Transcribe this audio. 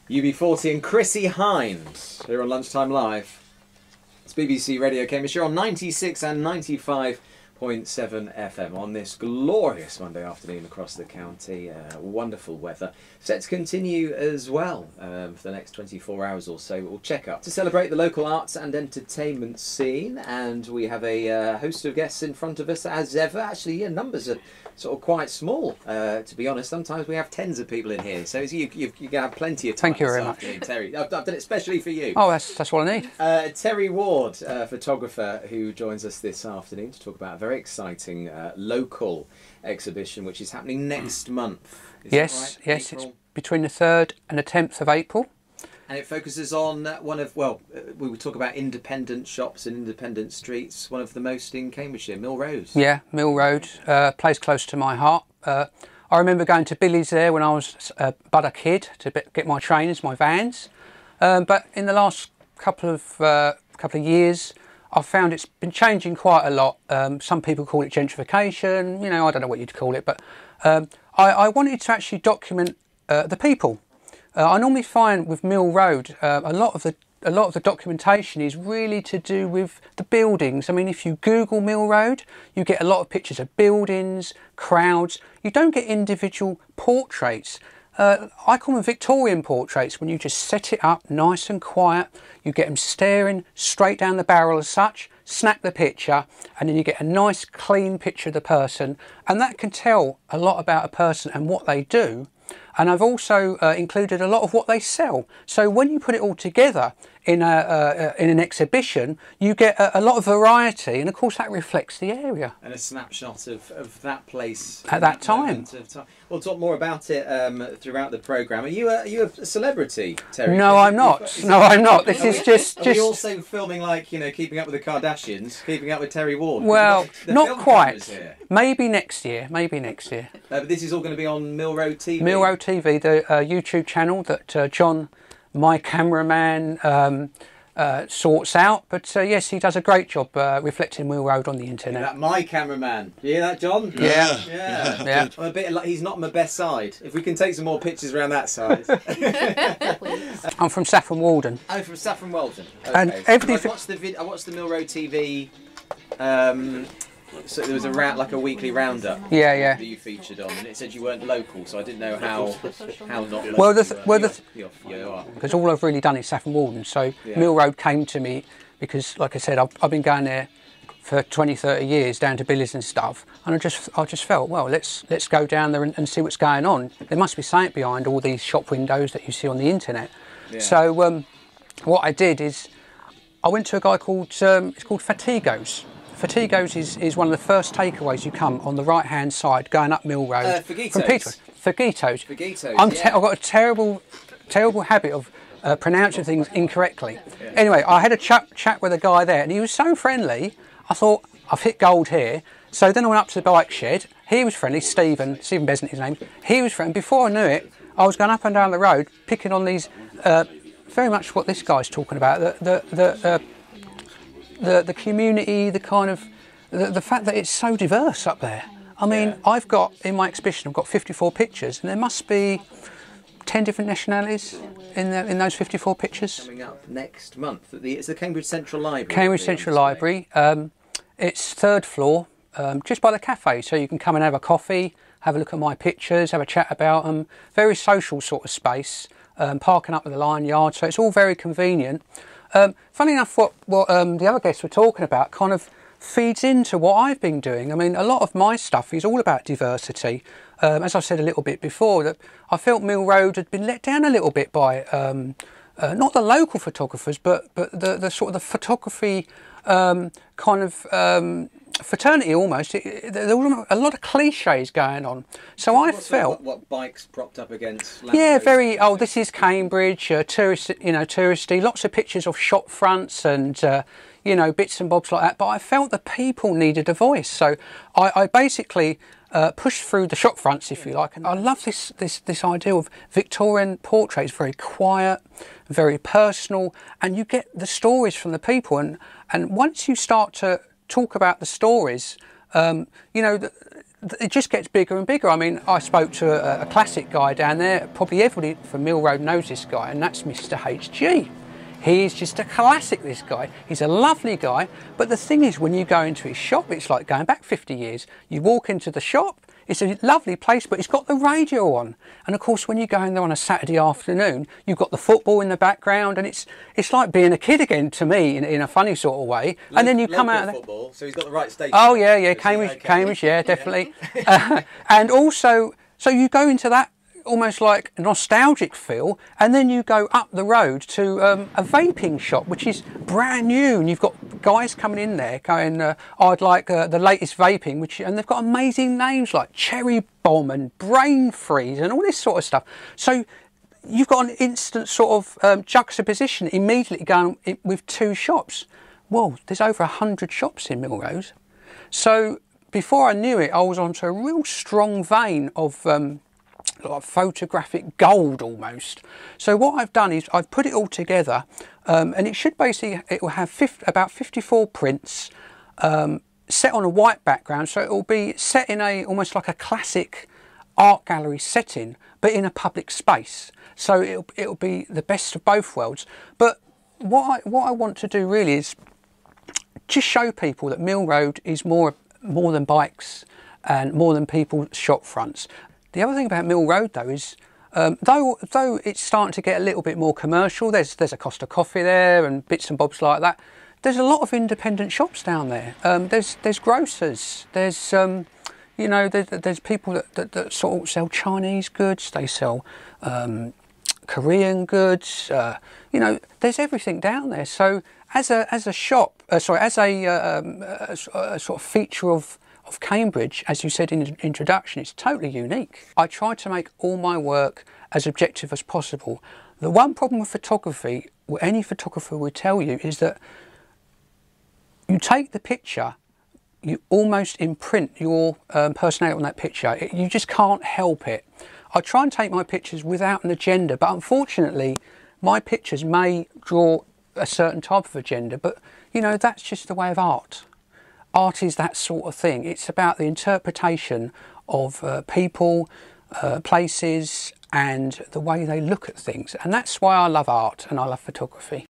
UB40 and Chrissy Hines here on Lunchtime Live. It's BBC Radio Cambridgeshire on 96 and 95.7 FM on this glorious Monday afternoon across the county. Wonderful weather. Set to continue as well for the next 24 hours or so. We'll check up to celebrate the local arts and entertainment scene, and we have a host of guests in front of us as ever. Actually, numbers are sort of quite small, to be honest. Sometimes we have tens of people in here, so you're going to have plenty of time. Thank you very much, Terry. I've done it especially for you. Oh, that's what I need. Terry Ward, photographer, who joins us this afternoon to talk about a very exciting local exhibition which is happening next month. Is yes, that right? yes, April? It's between the 3rd and the 10th of April. And it focuses on we would talk about independent shops and independent streets, one of the most in Cambridgeshire, Mill Road. Yeah, Mill Road, place close to my heart. I remember going to Billy's there when I was but a kid to get my trainers, my vans. But in the last couple of years, I've found it's been changing quite a lot. Some people call it gentrification. I don't know what you'd call it, but I wanted to actually document the people. I normally find with Mill Road, a lot of the documentation is really to do with the buildings. I mean, if you Google Mill Road, you get a lot of pictures of buildings, crowds. You don't get individual portraits. I call them Victorian portraits, when you just set it up nice and quiet. You get them staring straight down the barrel as such, snap the picture, and then you get a nice clean picture of the person. And that can tell a lot about a person and what they do. And I've also included a lot of what they sell. So when you put it all together in an exhibition, you get a lot of variety, and of course that reflects the area. And a snapshot of that place at that time. We'll talk more about it throughout the programme. Are you a celebrity, Terry? No, I'm not. No, I'm not. This is just. Are we also filming Keeping Up with the Kardashians, Keeping Up with Terry Ward? Well, not quite. Maybe next year. But this is all going to be on Mill Road TV. Mill Road TV, the YouTube channel that John, my cameraman, sorts out. But yes, he does a great job reflecting Mill Road on the internet. That my cameraman. You hear that, John? Yeah. I'm a bit he's not on my best side. If we can take some more pictures around that side. I'm from Saffron Walden. Oh, from Saffron Walden. Okay. And I watched the Mill Road TV. So there was a weekly roundup. Yeah. That you featured on, and it said you weren't local, so I didn't know how not local. Well, because all I've really done is Saffron Walden. So Mill Road came to me because, like I said, I've been going there for 20, 30 years, down to Billy's and stuff, and I just felt, well, let's go down there and see what's going on. There must be something behind all these shop windows that you see on the internet. Yeah. So what I did is I went to a guy called it's called Fatigo's. Fatigo's is one of the first takeaways. You come on the right hand side going up Mill Road from Peterborough. Fagito's. I've got a terrible habit of pronouncing things incorrectly. Yeah. Anyway, I had a chat with a guy there, and he was so friendly. I thought, I've hit gold here. So then I went up to the bike shed. He was friendly, Stephen Besant his name. He was friendly. Before I knew it, I was going up and down the road picking on these, very much what this guy's talking about, the community, the kind of the fact that it's so diverse up there. I mean, I've got, in my exhibition, I've got 54 pictures, and there must be 10 different nationalities in those 54 pictures. Coming up next month, it's the Cambridge Central Library. Cambridge Central Library. It's 3rd floor, just by the cafe, so you can come and have a coffee, have a look at my pictures, have a chat about them. Very social sort of space, parking up with the Lion Yard, so it's all very convenient. Funny enough, what the other guests were talking about kind of feeds into what I've been doing. I mean, a lot of my stuff is all about diversity. As I said a little bit before, that I felt Mill Road had been let down a little bit by not the local photographers, but the sort of the photography fraternity almost. There was a lot of cliches going on. So I felt what bikes propped up against. Very. Oh, this is Cambridge. Touristy. Lots of pictures of shop fronts and bits and bobs like that. But I felt the people needed a voice. So I basically pushed through the shop fronts, if you like. And I love this idea of Victorian portraits. Very quiet, very personal, and you get the stories from the people. And once you start to talk about the stories, it just gets bigger and bigger. I mean, I spoke to a classic guy down there. Probably everybody from Mill Road knows this guy, and that's Mr. HG. He is just a classic, this guy. He's a lovely guy, but the thing is, when you go into his shop, it's like going back 50 years. You walk into the shop, it's a lovely place, but it's got the radio on. And of course, when you go in there on a Saturday afternoon, you've got the football in the background, and it's like being a kid again to me in a funny sort of way. And then you come out of there. Football, so he's got the right station. Oh yeah, Cambridge, yeah, definitely. And also, so you go into that almost like nostalgic feel, and then you go up the road to a vaping shop which is brand new, and you've got guys coming in there going, I'd like the latest vaping, and they've got amazing names like Cherry Bomb and Brain Freeze and all this sort of stuff. So you've got an instant sort of juxtaposition immediately going with two shops. Well, there's over 100 shops in Mill Road. So before I knew it, I was onto a real strong vein of like photographic gold almost. So what I've done is I've put it all together, and it should basically, it will have about 54 prints set on a white background, so it will be set in almost like a classic art gallery setting, but in a public space. So it'll be the best of both worlds. But what I want to do really is just show people that Mill Road is more than bikes and more than people's shop fronts. The other thing about Mill Road though is, though it's starting to get a little bit more commercial, there's a Costa Coffee there and bits and bobs like that. There's a lot of independent shops down there. There's grocers. There's you know, there's people that sort of sell Chinese goods. They sell Korean goods. You know, there's everything down there. So as a shop, as a sort of feature of Cambridge, as you said in the introduction, it's totally unique. I try to make all my work as objective as possible. The one problem with photography, what any photographer will tell you, is that you take the picture, you almost imprint your personality on that picture. You just can't help it. I try and take my pictures without an agenda, but unfortunately my pictures may draw a certain type of agenda, but you know, that's just the way of art. Art is that sort of thing. It's about the interpretation of people, places, and the way they look at things. And that's why I love art and I love photography.